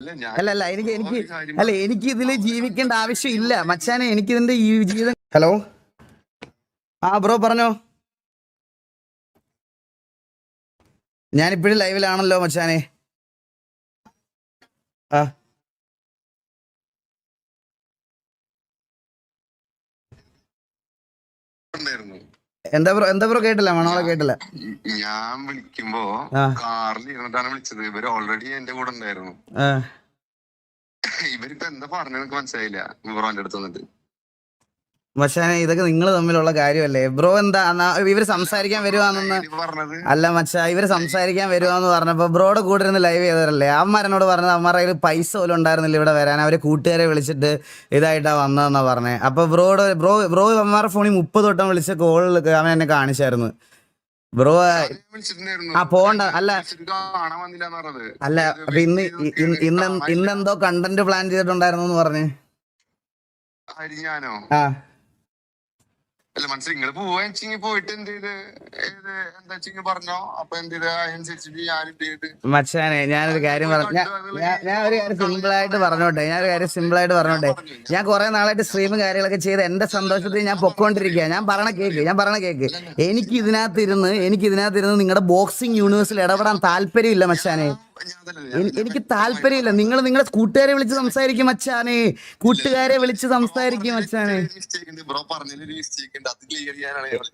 അല്ല അല്ല എനിക്ക് എനിക്ക് അല്ല എനിക്ക് ഇതിൽ ജീവിക്കേണ്ട ആവശ്യമില്ല മച്ചാനെ. എനിക്ക് ഇതിന്റെ ഈ ജീവിതം. ഹലോ, ആ ബ്രോ പറഞ്ഞോ. ഞാനിപ്പോഴും ലൈവിലാണല്ലോ മച്ചാനെ. ആ എന്താ ബ്രോ കേട്ടില്ല, മണോളെ കേട്ടില്ല. ഞാൻ വിളിക്കുമ്പോ കാറിൽ ഇരുന്നിട്ടാണ് വിളിച്ചത്. ഇവര് ഓൾറെഡി എന്റെ കൂടെ ഉണ്ടായിരുന്നു. ഇവരിപ്പോ എന്താ പറഞ്ഞത് മനസ്സിലായില്ല. ബ്രോന്റെ അടുത്ത് വന്നിട്ട് മച്ചാനെ ഇതൊക്കെ നിങ്ങൾ തമ്മിലുള്ള കാര്യമല്ലേ ബ്രോ? എന്താ ഇവര് സംസാരിക്കാൻ വരുവാണെന്ന്? അല്ല മച്ചാ, ഇവര് സംസാരിക്കാൻ വരുവാന്ന് പറഞ്ഞപ്പോ ബ്രോയുടെ കൂടെ ഇരുന്ന് ലൈവ് ചെയ്തവരല്ലേ അമ്മമാരെന്നോട് പറഞ്ഞത്. അമ്മമാരുടെ കയ്യിൽ പൈസ പോലും ഉണ്ടായിരുന്നില്ല ഇവിടെ വരാൻ. അവര് കൂട്ടുകാരെ വിളിച്ചിട്ട് ഇതായിട്ടാ വന്നതെന്നാ പറഞ്ഞേ. അപ്പൊ ബ്രോ അമ്മമാരുടെ ഫോണിൽ 30 വട്ടം വിളിച്ച കോളിൽ അവൻ എന്നെ കാണിച്ചായിരുന്നു. ബ്രോ ആ പോണ്ട. അല്ല അല്ല അപ്പൊ ഇന്നെന്തോ കണ്ടന്റ് പ്ലാൻ ചെയ്തിട്ടുണ്ടായിരുന്നു എന്ന് പറഞ്ഞേ. ആ അല്ല മനസ്സിൽ നിങ്ങള് പോവാ പോയിട്ട് എന്ത് ചെയ്ത് എന്താ പറഞ്ഞോ. അപ്പൊ എന്ത് ചെയ്ത് അതിനനുസരിച്ചിട്ട് ഞാൻ എന്ത് ചെയ്ത്. മച്ചാനെ ഞാനൊരു കാര്യം ഞാനൊരു കാര്യം സിമ്പിളായിട്ട് പറഞ്ഞോട്ടെ. ഞാൻ കുറെ നാളായിട്ട് സ്ട്രീമും കാര്യങ്ങളൊക്കെ ചെയ്ത് എന്റെ സന്തോഷത്തിൽ ഞാൻ പൊക്കോണ്ടിരിക്കുക. ഞാൻ പറഞ്ഞ കേക്ക്. എനിക്ക് ഇതിനകത്തിരുന്ന് നിങ്ങളുടെ ബോക്സിംഗ് യൂണിവേഴ്സിൽ ഇടപെടാൻ താല്പര്യമില്ല മച്ചാനെ. എനിക്ക് താല്പര്യമില്ല. നിങ്ങളുടെ കൂട്ടുകാരെ വിളിച്ച് സംസാരിക്കും മച്ചാനെ.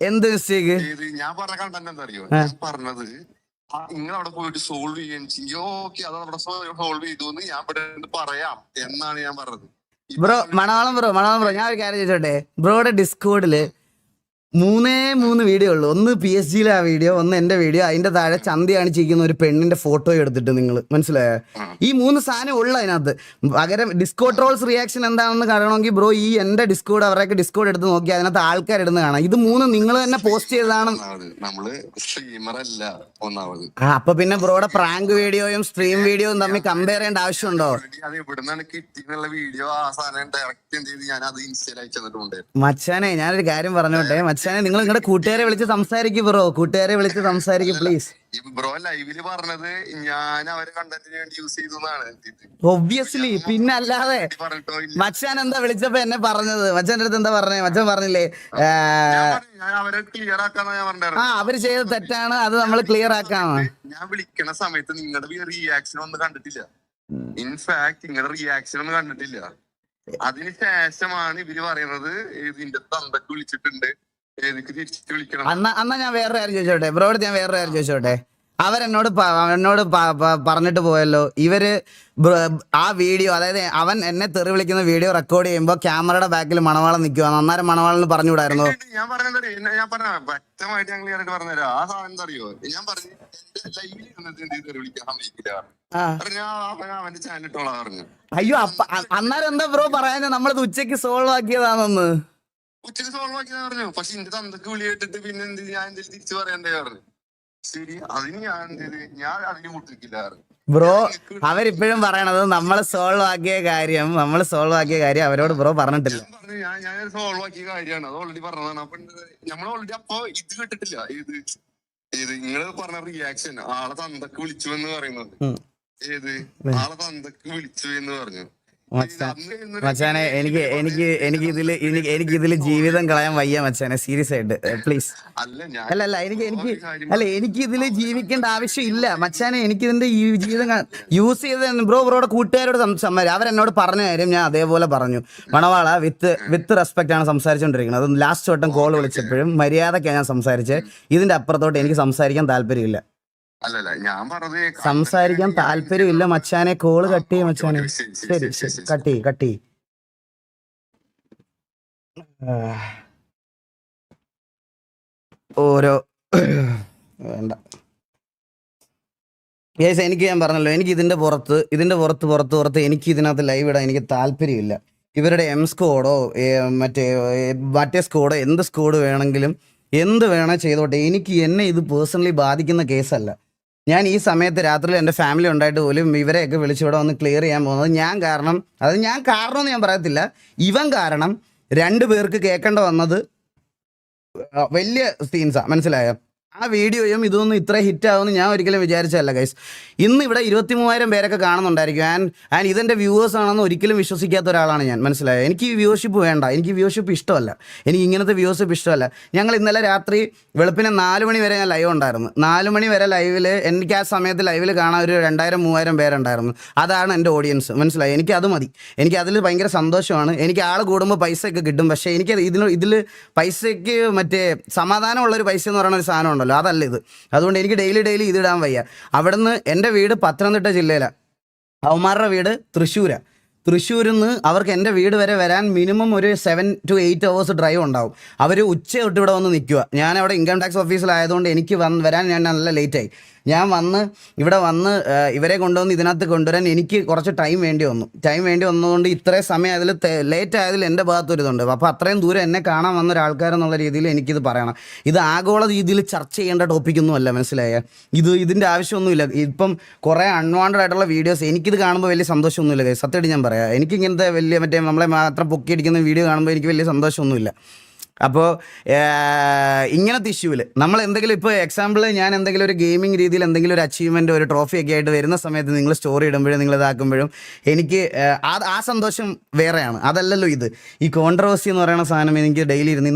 എന്ത് മിസ്റ്റേക്ക്? ഞാൻ പറഞ്ഞ കണ്ടന്റ് എന്താ അറിയോ? ഞാൻ പറഞ്ഞത് നിങ്ങൾ അവിടെ പോയിട്ട് സോൾവ് ചെയ്യുകയും ഓക്കെ അത് അവിടെ സോൾവ് ചെയ്തു എന്ന് ഞാൻ ഇവിടെ പറയാം എന്നാണ് ഞാൻ പറഞ്ഞത്. മണവാളം ബ്രോ ഞാൻ ഒരു കാര്യം ചോദിച്ചോട്ടെ. ബ്രോയുടെ ഡിസ്കോഡില് 3 വീഡിയോ ഉള്ളു. ഒന്ന് PSG-ലെ ആ വീഡിയോ, ഒന്ന് എന്റെ വീഡിയോ. അതിന്റെ താഴെ ചന്തി കാണിച്ചിരിക്കുന്ന ഒരു പെണ്ണിന്റെ ഫോട്ടോ എടുത്തിട്ട് നിങ്ങൾ മനസ്സിലായോ? ഈ 3 സാധനം ഉള്ള അതിനകത്ത്. പകരം ഡിസ്കോഡ് ട്രോൾസ് റിയാക്ഷൻ എന്താണെന്ന് കാണണമെങ്കിൽ ബ്രോ ഈ എന്റെ ഡിസ്കോഡ് അവരൊക്കെ ഡിസ്കോഡ് എടുത്ത് നോക്കി അതിനകത്ത് ആൾക്കാരിടുന്ന കാണാം. ഇത് 3 നിങ്ങൾ തന്നെ പോസ്റ്റ് ചെയ്തതാണ്. അപ്പൊ പിന്നെ ബ്രോയുടെ പ്രാങ്ക് വീഡിയോയും സ്ട്രീം വീഡിയോയും തമ്മിൽ കമ്പയർ ചെയ്യേണ്ട ആവശ്യമുണ്ടോ? മച്ചാനെ ഞാനൊരു കാര്യം പറഞ്ഞോട്ടെ. മച്ചാനെ നിങ്ങൾ നിങ്ങളുടെ കൂട്ടുകാരെ വിളിച്ച് സംസാരിക്കും ബ്രോ. പ്ലീസ്. ബ്രോ ലൈവില് പറഞ്ഞത് ഞാൻ അവരെ കണ്ടന്റിന് വേണ്ടി യൂസ് ചെയ്തു. ഒബ്വിയസ്ലി, പിന്നെ അല്ലാതെ. മച്ചാൻ എന്താ വിളിച്ചപ്പോ എന്നെ പറഞ്ഞത്? മച്ചാന്റെ അടുത്ത് എന്താ പറഞ്ഞേ? മച്ചാൻ പറഞ്ഞില്ലേ അവരെ ക്ലിയർ ആക്കാന്ന് ഞാൻ പറഞ്ഞത്. അവര് ചെയ്തത് തെറ്റാണ്, അത് നമ്മൾ ക്ലിയർ ആക്കാന്ന്. ഞാൻ വിളിക്കണ സമയത്ത് നിങ്ങളുടെ റിയാക്ഷൻ ഒന്നും കണ്ടിട്ടില്ല. ഇൻഫാക്ട് നിങ്ങളുടെ റിയാക്ഷൻ ഒന്നും കണ്ടിട്ടില്ല. അതിനുശേഷമാണ് ഇവര് പറയുന്നത് ഇതിന്റെ തന്തക്ക് വിളിച്ചിട്ടുണ്ട്, ഏതൊക്കെ തിരിച്ചിട്ട് വിളിക്കണം. അന്നാ ഞാൻ വേറൊരു കാര്യം ചോദിച്ചോട്ടെ ബ്രോയോട്. അവരെന്നോട് പറഞ്ഞിട്ട് പോയല്ലോ. ഇവര് ആ വീഡിയോ, അതായത് അവൻ എന്നെ തെറി വിളിക്കുന്ന വീഡിയോ റെക്കോർഡ് ചെയ്യുമ്പോ ക്യാമറയുടെ ബാക്കിൽ മണവാളം നിൽക്കുവാണ്. അന്നേരം മണവാളിന് പറഞ്ഞുകൂടായിരുന്നു? ഞാൻ പറഞ്ഞ വ്യക്തമായിട്ട് ഞങ്ങൾ പറഞ്ഞുതരാം. ആ സാധനം എന്താ അറിയോ? ഞാൻ പറഞ്ഞു ലൈവിൽ വിളിക്കാൻ സമ്മതിക്കില്ല. അവന്റെ ചാനൽ ഇട്ടോളാ പറഞ്ഞു. അയ്യോ, അന്നേരം എന്താ ബ്രോ പറയാൻ? നമ്മളത് ഉച്ചക്ക് സോൾവ് ആക്കിയതാണെന്ന്. ഉച്ചക്ക് സോൾവ് ആക്കിയതാ പറഞ്ഞു. പക്ഷെ എന്റെ തന്തക്ക് വിളി കേട്ടിട്ട് പിന്നെ എന്ത് ഞാൻ എന്തെങ്കിലും തിരിച്ചു പറയണ്ടേ പറഞ്ഞു. ശരി, അതിന് ഞാൻ അതിന് മുട്ടിക്കില്ല. ബ്രോ അവരിപ്പോഴും പറയണത് നമ്മൾ സോൾവ് ആക്കിയ കാര്യം അവരോട് ബ്രോ പറഞ്ഞിട്ടില്ല. ഞാൻ സോൾവ് ആക്കിയ കാര്യമാണ്, അത് ഓൾറെഡി പറഞ്ഞതാണ്. അപ്പൊ നമ്മൾ ഓൾറെഡി അപ്പൊ ഇത് കേട്ടിട്ടില്ല. ഏത് നിങ്ങള് പറഞ്ഞ റിയാക്ഷൻ ആളെ തന്തക്ക് വിളിച്ചു എന്ന് പറയുന്നത്. ആളെ തന്തക്ക് വിളിച്ചു എന്ന് പറഞ്ഞു. മച്ചാനെ എനിക്ക് ഇതില് ജീവിതം കളയാൻ വയ്യ മച്ചാനെ, സീരിയസ് ആയിട്ട് പ്ലീസ്. അല്ല എനിക്ക് ഇതില് ജീവിക്കേണ്ട ആവശ്യമില്ല മച്ചാനെ. എനിക്ക് ഇതിന്റെ ഈ ജീവിതം യൂസ് ചെയ്ത് ബ്രോയുടെ കൂട്ടുകാരോട് സംസാരിക്കും. അവരെന്നോട് പറഞ്ഞ കാര്യം ഞാൻ അതേപോലെ പറഞ്ഞു. മണവാള വിത്ത് റെസ്പെക്ട് ആണ് സംസാരിച്ചോണ്ടിരിക്കുന്നത്. ലാസ്റ്റ് വട്ടം കോൾ വിളിച്ചപ്പോഴും മര്യാദക്കാണ് ഞാൻ സംസാരിച്ചത്. ഇതിന്റെ അപ്പുറത്തോട്ട് എനിക്ക് സംസാരിക്കാൻ താല്പര്യമില്ല. അല്ലല്ല, ഞാൻ പറഞ്ഞത് സംസാരിക്കാൻ താല്പര്യമില്ല മച്ചാനെ. കോള് കട്ട് ചെയ്യും മച്ചാനെ. ശരി കട്ട് ചെയ്. ഓരോ വേണ്ട ഗൈസ്, ഞാൻ പറഞ്ഞല്ലോ, എനിക്ക് ഇതിന്റെ പുറത്ത് എനിക്ക് ഇതിനകത്ത് ലൈവ് ഇടാൻ എനിക്ക് താല്പര്യമില്ല. ഇവരുടെ സ്കോഡോ മറ്റേ സ്കോഡോ എന്ത് സ്കോഡ് വേണമെങ്കിലും എന്ത് വേണേ ചെയ്തോട്ടെ. എന്നെ ഇത് പേഴ്സണലി ബാധിക്കുന്ന കേസല്ല. ഞാൻ ഈ സമയത്ത് രാത്രിയിൽ എൻ്റെ ഫാമിലി ഉണ്ടായിട്ട് പോലും ഇവരെയൊക്കെ വിളിച്ചിവിടെ വന്ന് ക്ലിയർ ചെയ്യാൻ പോകുന്നത് ഞാൻ കാരണം എന്ന് ഞാൻ പറയത്തില്ല. ഇവൻ കാരണം 2 പേർക്ക് കേൾക്കേണ്ട വന്നത് വലിയ സീൻസാ, മനസ്സിലായോ? ആ വീഡിയോയും ഇതൊന്നും ഇത്ര ഹിറ്റ് ആവുമെന്ന് ഞാൻ ഒരിക്കലും വിചാരിച്ചതല്ല ഗൈസ്. ഇന്ന് ഇവിടെ 23,000 പേരൊക്കെ കാണുന്നുണ്ടായിരിക്കും. ആൻഡ് ഇതെൻ്റെ വ്യൂവേഴ്സ് ആണെന്ന് ഒരിക്കലും വിശ്വസിക്കാത്ത ഒരാളാണ് ഞാൻ, മനസ്സിലായോ? എനിക്ക് ഈ വ്യൂവർഷിപ്പ് വേണ്ട, എനിക്ക് വ്യൂവർഷിപ്പ് ഇഷ്ടമല്ല, എനിക്ക് ഇങ്ങനത്തെ വ്യൂവർഷിപ്പ് ഇഷ്ടമല്ല. ഞങ്ങൾ ഇന്നലെ രാത്രി വെളുപ്പിനെ 4 മണി വരെ ഞാൻ ലൈവ് ഉണ്ടായിരുന്നു. 4 മണി വരെ ലൈവിൽ എനിക്ക് ആ സമയത്ത് ലൈവിൽ കാണാൻ ഒരു 2,000-3,000 പേരുണ്ടായിരുന്നു. അതാണ് എൻ്റെ ഓഡിയൻസ്, മനസ്സിലായി? എനിക്ക് അത് മതി. എനിക്ക് അതിൽ ഭയങ്കര സന്തോഷമാണ്. എനിക്ക് ആൾ കൂടുമ്പോൾ പൈസയൊക്കെ കിട്ടും, പക്ഷേ എനിക്ക് ഇതിൽ പൈസയ്ക്ക് മറ്റേ സമാധാനമുള്ളൊരു പൈസ എന്ന് പറയുന്ന ഒരു സാധനം ഉണ്ടല്ലോ, അതല്ല ഇത്. അതുകൊണ്ട് എനിക്ക് ഡെയിലി ഇതിടാൻ വയ്യ. അവിടുന്ന് എൻ്റെ വീട് പത്തനംതിട്ട ജില്ലയിലാണ്, അവന്മാരുടെ വീട് തൃശ്ശൂരിൽ നിന്ന് അവർക്ക് എൻ്റെ വീട് വരെ വരാൻ മിനിമം ഒരു 7 to 8 hours ഡ്രൈവ് ഉണ്ടാവും. അവർ ഉച്ച തൊട്ട് ഇവിടെ വന്ന് നിൽക്കുക. ഞാൻ അവിടെ ഇൻകം ടാക്സ് ഓഫീസിലായതുകൊണ്ട് എനിക്ക് വരാൻ ഞാൻ നല്ല ലേറ്റായി. ഞാൻ ഇവിടെ വന്ന് ഇവരെ കൊണ്ടുവന്ന് ഇതിനകത്ത് കൊണ്ടുവരാൻ എനിക്ക് കുറച്ച് ടൈം വേണ്ടി വന്നതുകൊണ്ട് ഇത്രയും സമയം അതിൽ ലേറ്റ് ആയതിൽ എൻ്റെ ഭാഗത്തൊരിതുണ്ട്. അപ്പോൾ അത്രയും ദൂരം എന്നെ കാണാൻ വന്ന ഒരാൾക്കാരെന്നുള്ള രീതിയിൽ എനിക്കിത് പറയണം. ഇത് ആഗോള രീതിയിൽ ചർച്ച ചെയ്യേണ്ട ടോപ്പിക്കൊന്നും അല്ല, മനസ്സിലായ? ഇതിൻ്റെ ആവശ്യമൊന്നുമില്ല. ഇപ്പം കുറേ അൺവാണ്ടഡ് ആയിട്ടുള്ള വീഡിയോസ് എനിക്കിത് കാണുമ്പോൾ വലിയ സന്തോഷമൊന്നുമില്ല. സത്യമായിട്ട് ഞാൻ പറയാം, എനിക്ക് ഇങ്ങനത്തെ വലിയ നമ്മളെ മാത്രം പൊക്കിയടിക്കുന്ന വീഡിയോ കാണുമ്പോൾ എനിക്ക് വലിയ സന്തോഷമൊന്നുമില്ല. അപ്പോൾ ഇങ്ങനത്തെ ഇഷ്യൂവിൽ നമ്മൾ എന്തെങ്കിലും ഇപ്പോൾ എക്സാമ്പിൾ ഞാൻ എന്തെങ്കിലും ഒരു ഗെയിമിംഗ് രീതിയിൽ എന്തെങ്കിലും ഒരു അച്ചീവ്മെൻ്റ് ഒരു ട്രോഫി ഒക്കെ ആയിട്ട് വരുന്ന സമയത്ത് നിങ്ങൾ സ്റ്റോറി ഇടുമ്പോഴും നിങ്ങൾ ഇതാക്കുമ്പോഴും എനിക്ക് ആ സന്തോഷം വേറെയാണ്. അതല്ലല്ലോ ഇത്. ഈ കോൺട്രവേഴ്സി എന്ന് പറയുന്ന സാധനം എനിക്ക് ഡെയിലി ഇരുന്ന്